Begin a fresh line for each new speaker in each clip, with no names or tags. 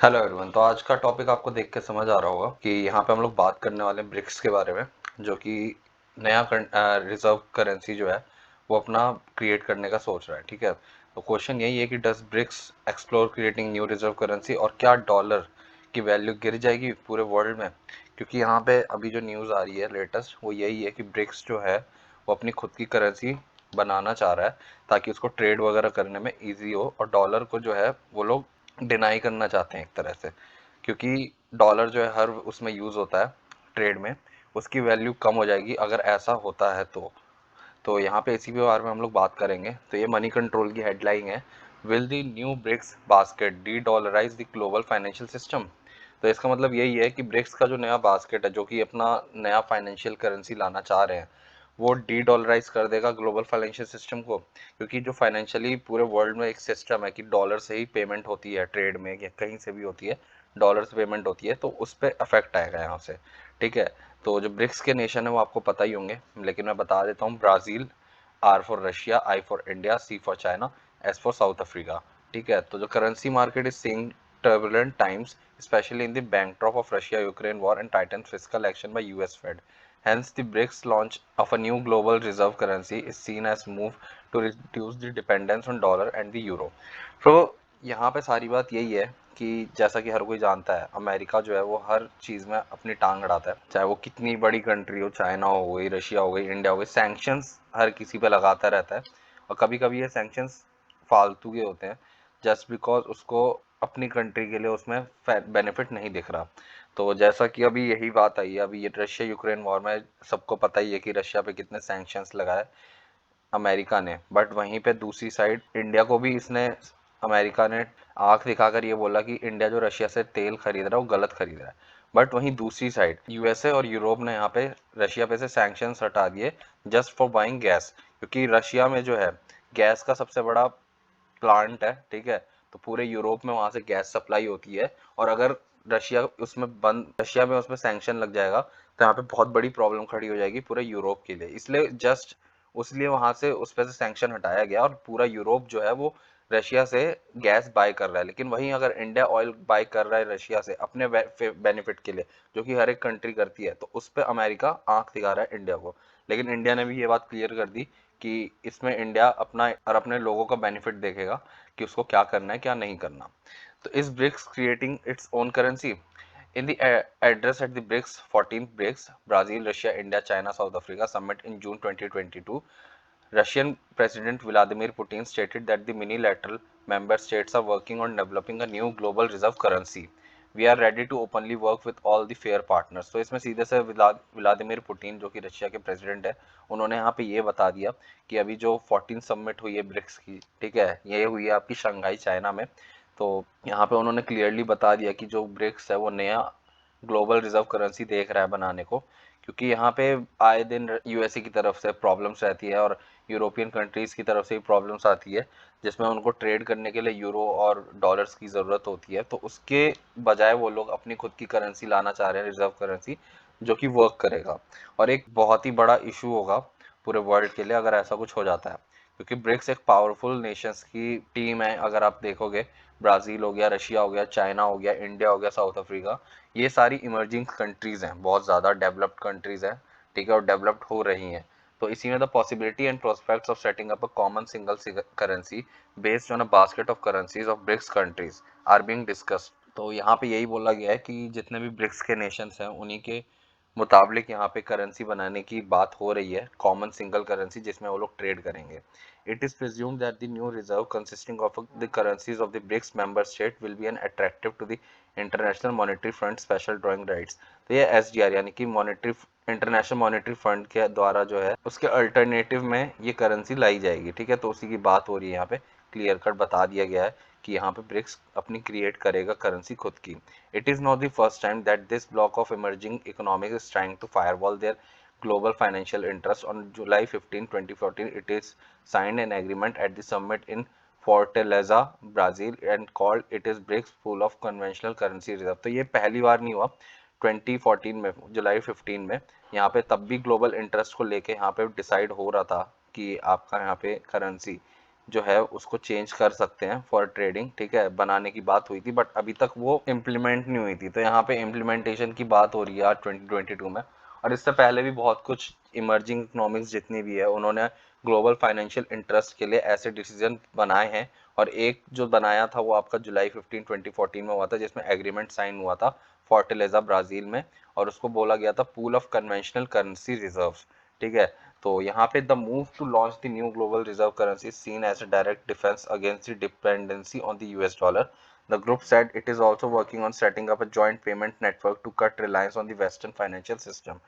Hello everyone. तो आज का टॉपिक आपको देख के समझ आ रहा होगा कि यहाँ पे हम लोग बात करने वाले हैं ब्रिक्स के बारे में, जो कि नया रिजर्व करेंसी जो है वो अपना क्रिएट करने का सोच रहा है। ठीक है, तो क्वेश्चन यही है कि does BRICS explore creating new reserve currency, और क्या डॉलर की वैल्यू गिर जाएगी पूरे वर्ल्ड में। क्योंकि यहाँ पे अभी जो न्यूज़ आ रही है लेटेस्ट वो यही है कि ब्रिक्स जो है वो अपनी खुद की करेंसी बनाना चाह रहा है ताकि उसको ट्रेड वगैरह करने में ईजी हो, और डॉलर को जो है वो लोग डिनाई करना चाहते हैं एक तरह से। क्योंकि डॉलर जो है हर उसमें यूज़ होता है ट्रेड में, उसकी वैल्यू कम हो जाएगी अगर ऐसा होता है तो यहाँ पे इसी के बारे में हम लोग बात करेंगे। तो ये मनी कंट्रोल की हेडलाइन है, will the new BRICS basket de dollarize the global financial system. तो इसका मतलब यही है कि ब्रिक्स का जो नया बास्केट है, जो कि अपना नया फाइनेंशियल करेंसी लाना चाह रहे हैं, वो डी डॉलराइज कर देगा ग्लोबल फाइनेंशियल सिस्टम को। क्योंकि जो फाइनेंशियली पूरे वर्ल्ड में एक सिस्टम है कि डॉलर से ही पेमेंट होती है, ट्रेड में या कहीं से भी होती है, डॉलर से पेमेंट होती है, तो उस पर अफेक्ट आएगा यहाँ से। ठीक है, तो जो ब्रिक्स के नेशन है वो आपको पता ही होंगे, लेकिन मैं बता देता हूँ। Brazil, R for Russia, I for India, C for China, S for South Africa. ठीक है, तो जो currency market is seeing turbulent times, especially in the backdrop of Russia-Ukraine war and tightened fiscal action by US Fed. Hence, the BRICS launch of a new global reserve currency is seen as move to reduce the dependence on dollar and the euro. तो यहाँ पे सारी बात यही है कि जैसा कि हर कोई जानता है, अमेरिका जो है वो हर चीज़ में अपनी टांग अड़ाता है, चाहे वो कितनी बड़ी कंट्री हो, चाइना हो गई, रशिया हो गई, इंडिया हो गई, सैंक्शंस हर किसी पे लगाता रहता है। और कभी कभी ये सैंक्शंस फालतू के होते हैं, जस्ट बिकॉज उसको अपनी कंट्री के लिए उसमें बेनिफिट नहीं दिख रहा। तो जैसा कि अभी यही बात आई है, अभी ये रशिया यूक्रेन वॉर में सबको पता ही है कि रशिया पे कितने सैंक्शंस लगाए अमेरिका ने, बट वहीं पे दूसरी साइड इंडिया को भी इसने, अमेरिका ने आंख दिखाकर ये बोला कि इंडिया जो रशिया से तेल खरीद रहा है वो गलत खरीद रहा है। बट वहीं दूसरी साइड यूएसए और यूरोप ने यहाँ पे रशिया पे से सैंक्शंस हटा दिए जस्ट फॉर बाइंग गैस। क्योंकि रशिया में जो है गैस का सबसे बड़ा प्लांट है। ठीक है, तो पूरे यूरोप में वहां से गैस सप्लाई होती है, और अगर रशिया में उसमें सैंक्शन लग जाएगा तो यहाँ पे बहुत बड़ी प्रॉब्लम खड़ी हो जाएगी पूरे यूरोप के लिए। इसलिए जस्ट उसलिए वहां से उस पर से सैंक्शन हटाया गया, और पूरा यूरोप जो है वो रशिया से गैस बाय कर रहा है। लेकिन वहीं अगर इंडिया ऑयल बाय कर रहा है रशिया से अपने बेनिफिट के लिए, जो कि हर एक कंट्री करती है, तो उस पर अमेरिका आंख दिखा रहा है इंडिया को। लेकिन इंडिया ने भी ये बात क्लियर कर दी कि इसमें इंडिया अपना और अपने लोगों का बेनिफिट देखेगा कि उसको क्या करना है क्या नहीं करना। तो इस BRICS creating its own currency. In the address at the BRICS 14th BRICS Brazil, Russia, India, China, South Africa summit in June 2022, Russian President Vladimir Putin stated that the minilateral member states are working on developing a new global reserve currency. We are ready to openly work with all the fair partners. तो इसमें सीधे से Vladimir Putin, जो कि Russia के president है, उन्होंने यहाँ पे ये बता दिया कि अभी जो 14 समिट हुई है ब्रिक्स की, ठीक है, ये हुई है आपकी शंघाई चाइना में। तो यहाँ पे उन्होंने क्लियरली बता दिया कि जो ब्रिक्स है वो नया ग्लोबल रिजर्व करेंसी देख रहा है बनाने को। क्योंकि यहाँ पे आए दिन यूएसए की तरफ से प्रॉब्लम्स रहती है, और यूरोपियन कंट्रीज़ की तरफ से भी प्रॉब्लम्स आती है, जिसमें उनको ट्रेड करने के लिए यूरो और डॉलर्स की ज़रूरत होती है। तो उसके बजाय वो लोग अपनी खुद की करेंसी लाना चाह रहे हैं, रिजर्व करेंसी, जो कि वर्क करेगा। और एक बहुत ही बड़ा इशू होगा पूरे वर्ल्ड के लिए अगर ऐसा कुछ हो जाता है, क्योंकि ब्रिक्स एक पावरफुल नेशंस की टीम है। अगर आप देखोगे, ब्राज़ील हो गया, रशिया हो गया, चाइना हो गया, इंडिया हो गया, साउथ अफ्रीका, ये सारी इमर्जिंग कंट्रीज़ हैं, बहुत ज़्यादा डेवलप्ड कंट्रीज़ हैं। ठीक है, और डेवलप्ड हो रही हैं। तो इसी में the possibility and prospects of setting up a common single currency based on a basket of currencies of BRICS countries are being discussed. तो यहाँ पे यही बोला गया है कि जितने भी ब्रिक्स के नेशंस हैं उन्हीं के मुताबिक यहाँ पे करेंसी बनाने की बात हो रही है, कॉमन सिंगल करेंसी जिसमें वो लोग ट्रेड करेंगे। It is presumed that the new reserve, consisting of the currencies of the BRICS member state, will be an attractive to the International Monetary Fund special drawing rights। तो ये SDR यानी कि monetary international monetary fund के द्वारा जो है उसके alternative में ये करेंसी लाई जाएगी। ठीक है, तो उसी की बात हो रही है यहाँ पे, क्लियर कट बता दिया गया है कि यहाँ पे ब्रिक्स अपनी क्रिएट करेगा करेंसी खुद की। It is not the first time that this block of emerging economic is trying to firewall their global financial interest. On July 15, 2014, it is signed an agreement at the summit in Fortaleza, Brazil, and called it is BRICS Pool of Conventional Currency Reserve। तो ये पहली बार नहीं हुआ, 2014 में, जुलाई 15 में, यहाँ पे तब भी ग्लोबल इंटरेस्ट को लेके यहाँ पे डिसाइड हो रहा था कि आपका यहाँ पे करेंसी जो है उसको चेंज कर सकते हैं फॉर ट्रेडिंग, ठीक है, बनाने की बात हुई थी बट अभी तक वो इम्प्लीमेंट नहीं हुई थी। तो यहाँ पे इम्प्लीमेंटेशन की बात हो रही है आज 2022 में। और इससे पहले भी बहुत कुछ इमर्जिंग इकोनॉमिक्स जितनी भी है उन्होंने ग्लोबल फाइनेंशियल इंटरेस्ट के लिए ऐसे डिसीजन बनाए हैं। और एक जो बनाया था वो आपका जुलाई 15 2014 में हुआ था, जिसमें एग्रीमेंट साइन हुआ था फोर्टलेजा ब्राजील में, और उसको बोला गया था pool of conventional currency reserves, ठीक है। तो यहाँ पे the move to launch the new global reserve currency seen as a direct defence against the dependency on the US dollar. The group said it is also working on setting up a joint payment network to cut reliance on the Western financial system.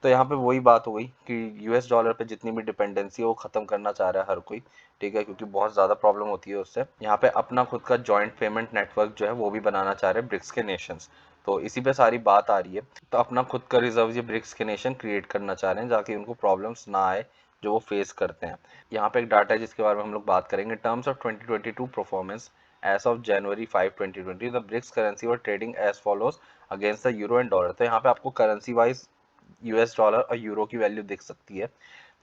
तो यहाँ पे वही बात हो गई कि US dollar पे जितनी भी डिपेंडेंसी है वो खत्म करना चाह रहा है हर कोई, ठीक है, क्योंकि बहुत ज़्यादा प्रॉब्लम होती है उससे। यहाँ पे अपना खुद का जॉइंट पेमेंट नेटवर्क जो है वो भी बनाना चाह रहे हैं ब्रिक्स के नेशंस। तो इसी पे सारी बात आ रही है। तो अपना खुद का रिजर्व ये ब्रिक्स के नेशन क्रिएट करना चाह रहे हैं जाके उनको प्रॉब्लम्स ना आए जो वो फेस करते हैं। यहाँ पे एक डाटा है जिसके बारे में हम लोग बात करेंगे। Terms of 2022 performance as of January 5 2020 the BRICS currency were trading as follows against the euro and dollar. तो यहाँ पे आपको करेंसी वाइज यूएस डॉलर और यूरो की वैल्यू दिख सकती है।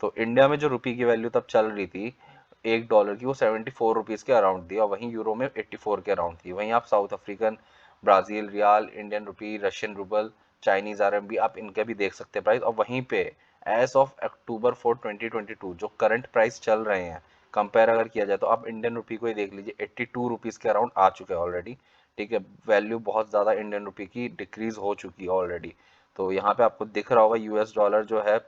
तो इंडिया में जो रुपये की वैल्यू तब चल रही थी एक डॉलर की, वो 74 रुपीज़ के अराउंड थी, और वहीं यूरो में 84 के अराउंड थी। वहीं आप South African, Brazil real, Indian rupee, Russian rouble, Chinese RMB आप इनके भी देख सकते हैं प्राइस। और वहीं पे एज ऑफ अक्टूबर 4 2022 जो करंट प्राइस चल रहे हैं कंपेयर अगर किया जाए तो आप इंडियन रुपी को ही देख लीजिए, 82 रुपीज़ के अराउंड आ चुके हैं ऑलरेडी, ठीक है। वैल्यू बहुत ज़्यादा इंडियन रुपी की डिक्रीज हो चुकी है ऑलरेडी। तो यहाँ पे आपको दिख रहा होगा यूएस डॉलर जो है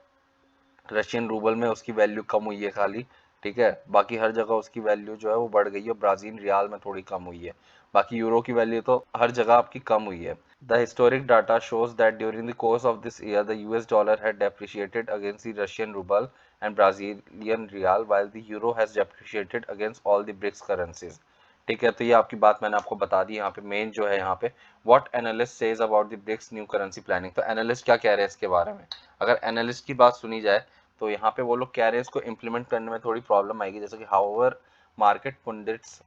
रशियन रूबल में उसकी वैल्यू कम हुई है खाली, ठीक है। बाकी हर जगह उसकी वैल्यू जो है वो बढ़ गई है। ब्राजील रियाल में थोड़ी कम हुई है, बाकी यूरो की वैल्यू तो हर जगह आपकी कम हुई है। The historic data shows that during the course of this year the US dollar had depreciated against the Russian rouble and Brazilian real while the euro has depreciated against all the BRICS currencies, ठीक है। तो ये आपकी बात मैंने आपको बता दी। यहाँ पे मेन जो है यहाँ पे what analyst says about the BRICS new currency planning. तो एनालिस्ट क्या कह रहे हैं इसके बारे में, अगर एनालिस्ट की बात सुनी जाए तो यहाँ पे वो लोग कह रहे हैं इसको इम्प्लीमेंट करने में थोड़ी प्रॉब्लम आएगी, जैसे कि however market pundits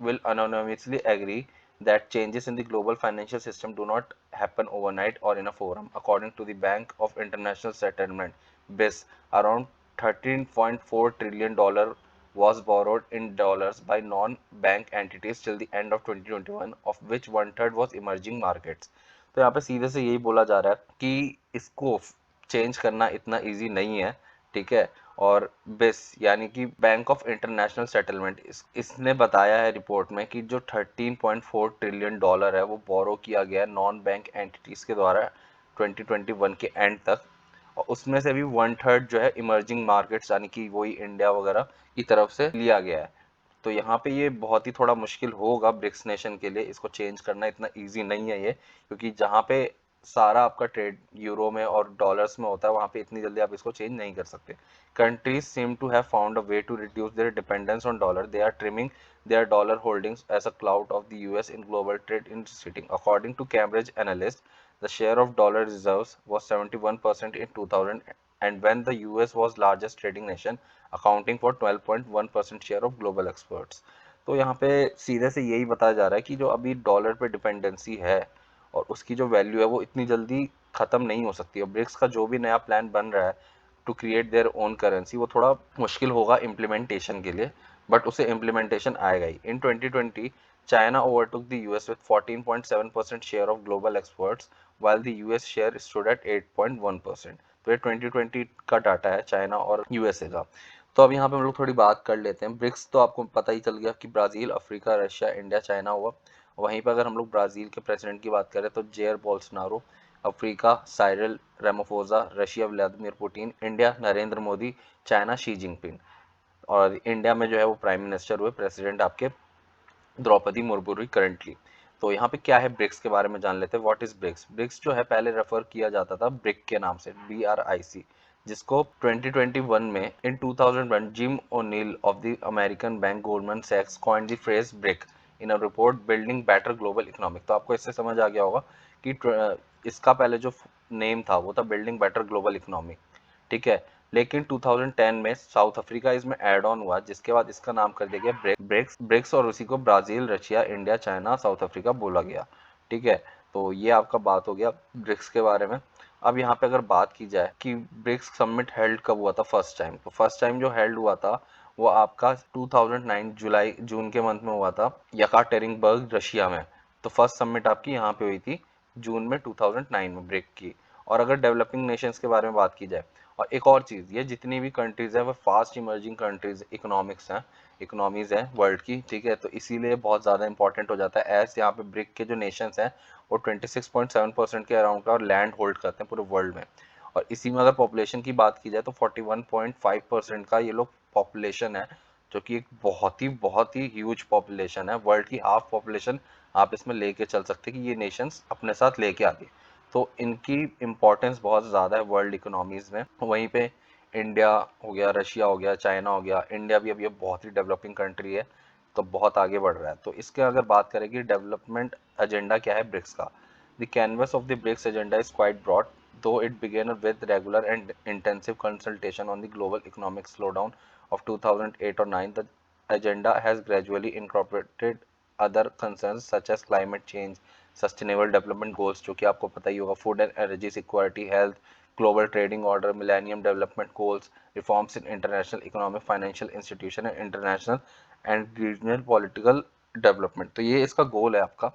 will anonymously agree that changes in the global financial system do not happen overnight or in a forum. According to the Bank of International Settlement, BIS, around $13.4 trillion was borrowed in dollars by non-bank entities till the end of 2021, of which one third was emerging markets. तो यहाँ पे सीधे से यही बोला जा रहा है कि इसको चेंज करना इतना इजी नहीं है, ठीक है। और बिस यानी कि बैंक ऑफ इंटरनेशनल सेटलमेंट इसने बताया है रिपोर्ट में कि जो 13.4 ट्रिलियन डॉलर है वो बोरो किया गया नॉन बैंक एंटिटीज के द्वारा 2021 के एंड तक, और उसमें से भी वन थर्ड जो है इमर्जिंग मार्केट्स यानी कि वही इंडिया वगैरह की तरफ से लिया गया है। तो यहाँ पे ये बहुत ही थोड़ा मुश्किल होगा ब्रिक्स नेशन के लिए, इसको चेंज करना इतना इजी नहीं है ये, क्योंकि जहाँ पे सारा आपका ट्रेड यूरो में और डॉलर्स में होता है वहाँ पे इतनी जल्दी आप इसको चेंज नहीं कर सकते। Countries seem to have found a way to reduce their dependence on dollar. They are trimming their dollar holdings as a clout of the US in global trade is sitting. According to Cambridge analysts, the share of dollar reserves was 71% in 2000, and when the US was largest trading nation, accounting for 12.1% share of global exports. तो यहाँ पे सीधे से यही बताया जा रहा है कि जो अभी डॉलर पे डिपेंडेंसी है और उसकी जो वैल्यू है वो इतनी जल्दी खत्म नहीं हो सकती। और ब्रिक्स का जो भी नया प्लान बन रहा है to create their own currency वो थोड़ा मुश्किल होगा इम्प्लीमेंटेशन के लिए, बट उसे इम्प्लीमेंटेशन आएगा ही। इन 2020 China overtook the US with 14.7% share of global exports while the US share stood at 8.1%। तो ये 2020 का डाटा है चाइना और यूएसए का। तो अब यहाँ पे हम लोग थोड़ी बात कर लेते हैं। ब्रिक्स तो आपको पता ही चल गया कि Brazil, Africa, Russia, India, China हुआ। वहीं पर अगर हम लोग ब्राज़ील के प्रेसिडेंट की बात करें तो Jair Bolsonaro, Africa Cyril Ramaphosa, Russia Vladimir Putin, India Narendra Modi, China Xi Jinping, और इंडिया में जो है वो प्राइम मिनिस्टर हुए प्रेसिडेंट आपके द्रौपदी मुर्मू करंटली। तो यहाँ पे क्या है ब्रिक्स के बारे में जान लेते हैं। What is BRICS. ब्रिक्स जो है पहले रेफर किया जाता था ब्रिक के नाम से, BRIC, जिसको 2021 में in 2001 Jim O'Neill of the American bank Goldman सैक्स coined the phrase BRIC in a report building better global economic. तो आपको इससे समझ आ गया होगा कि इसका पहले जो नेम था वो था बिल्डिंग बेटर ग्लोबल इकोनॉमिक, ठीक है। लेकिन 2010 में साउथ अफ्रीका इसमें ऐड ऑन हुआ, जिसके बाद इसका नाम कर दिया गया ब्रिक्स ब्रिक्स और उसी को Brazil, Russia, India, China, south Africa बोला गया, ठीक है। तो ये आपका बात हो गया ब्रिक्स के बारे में। अब यहाँ पे अगर बात की जाए कि ब्रिक्स समिट हेल्ड कब हुआ था फर्स्ट टाइम, तो फर्स्ट टाइम जो हेल्ड हुआ था वो आपका 2009 जुलाई जून के मंथ में हुआ था यकाटेरिनबर्ग रशिया में। तो फर्स्ट समिट आपकी यहाँ पे हुई थी जून में 2009 में ब्रिक की। और अगर डेवलपिंग नेशंस के बारे में बात की जाए, और एक और चीज़, ये जितनी भी कंट्रीज है वो फास्ट इमर्जिंग कंट्रीज इकोनॉमीज हैं वर्ल्ड की, ठीक है। तो इसीलिए बहुत ज़्यादा इंपॉर्टेंट हो जाता है एज यहाँ पे ब्रिक के जो नेशंस हैं वो 26.7% के अराउंड का लैंड होल्ड करते हैं पूरे वर्ल्ड में। और इसी में अगर पॉपुलेशन की बात की जाए तो 41.5% का ये लोग पॉपुलेशन है, जो कि एक बहुत ही ह्यूज पॉपुलेशन है। वर्ल्ड की हाफ पॉपुलेशन आप इसमें लेके चल सकते हैं कि ये नेशंस अपने साथ लेके आती है। तो इनकी इम्पोर्टेंस बहुत ज़्यादा है वर्ल्ड इकोनॉमीज में। वहीं पे इंडिया हो गया, रशिया हो गया, चाइना हो गया, इंडिया भी अभी बहुत ही डेवलपिंग कंट्री है, तो बहुत आगे बढ़ रहा है। तो इसके अगर बात करें कि डेवलपमेंट एजेंडा क्या है ब्रिक्स का, the canvas of the BRICS agenda is quite broad, though it began with regular and intensive consultation on the global economic slowdown of 2008 or 9, the agenda has gradually incorporated other concerns such as climate change, sustainable development goals जो कि आपको पता ही होगा, food and energy security, health, global trading order, millennium development goals, reforms in international economic financial institution and international and regional political development। तो ये इसका गोल है, आपका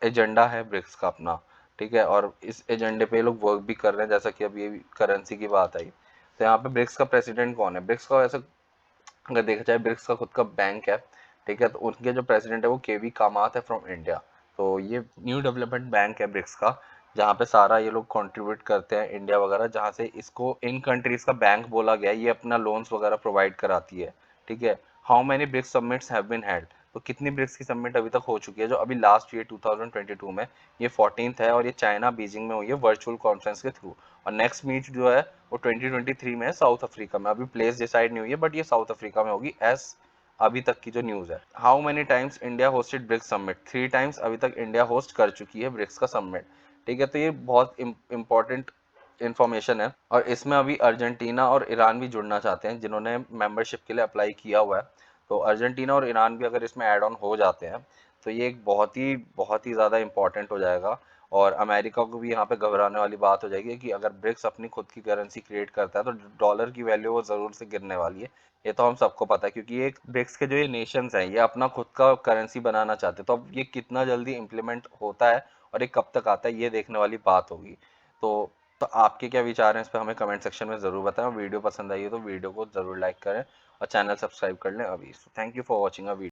एजेंडा है ब्रिक्स का अपना, ठीक है। और इस एजेंडे पे लोग वर्क भी कर रहे हैं, जैसा कि अभी करेंसी की बात आई। तो यहाँ पे ब्रिक्स का प्रेसिडेंट कौन है? ब्रिक्स का, ऐसे अगर देखा जाए, ब्रिक्स का खुद का बैंक है, ठीक है। तो उनके जो प्रेसिडेंट है वो केवी कामात है फ्रॉम इंडिया। तो ये न्यू डेवलपमेंट बैंक है ब्रिक्स का, जहाँ पे सारा ये लोग कंट्रीब्यूट करते हैं, इंडिया वगैरह, जहाँ से इसको इन कंट्रीज का बैंक बोला गया है। ये अपना लोन्स वगैरह प्रोवाइड कराती है, ठीक है। How many BRICS summits have been held, तो कितनी ब्रिक्स की समिट अभी तक हो चुकी है? जो अभी लास्ट ईयर 2022 में, ये 14th है, और ये चाइना बीजिंग में हुई है वर्चुअल कॉन्फ्रेंस के थ्रू। और नेक्स्ट मीट जो है वो 2023 में है साउथ अफ्रीका में। अभी प्लेस डिसाइड नहीं हुई है, बट ये साउथ अफ्रीका में होगी एज अभी तक की जो न्यूज़ है। How many times India hosted BRICS summit, 3 times अभी तक इंडिया होस्ट कर चुकी है ब्रिक्स का समिट, ठीक है। तो ये बहुत इंपॉर्टेंट इंफॉर्मेशन है। और इसमें अभी अर्जेंटीना और ईरान भी जुड़ना चाहते हैं, जिन्होंने मेंबरशिप के लिए अप्लाई किया हुआ है। तो अर्जेंटीना और ईरान भी अगर इसमें ऐड ऑन हो जाते हैं तो ये एक बहुत ही ज़्यादा इंपॉर्टेंट हो जाएगा। और अमेरिका को भी यहाँ पे घबराने वाली बात हो जाएगी कि अगर ब्रिक्स अपनी खुद की करेंसी क्रिएट करता है तो डॉलर की वैल्यू वो ज़रूर से गिरने वाली है। ये तो हम सबको पता है, क्योंकि ये ब्रिक्स के जो ये नेशंस हैं ये अपना खुद का करेंसी बनाना चाहते हैं। तो अब ये कितना जल्दी इम्प्लीमेंट होता है और ये कब तक आता है, ये देखने वाली बात होगी। तो तो आपके क्या विचार हैं इस पर हमें कमेंट सेक्शन में ज़रूर बताएं। वीडियो पसंद आई हो तो वीडियो को ज़रूर लाइक करें और चैनल सब्सक्राइब कर लें अभी। Thank you for watching a video.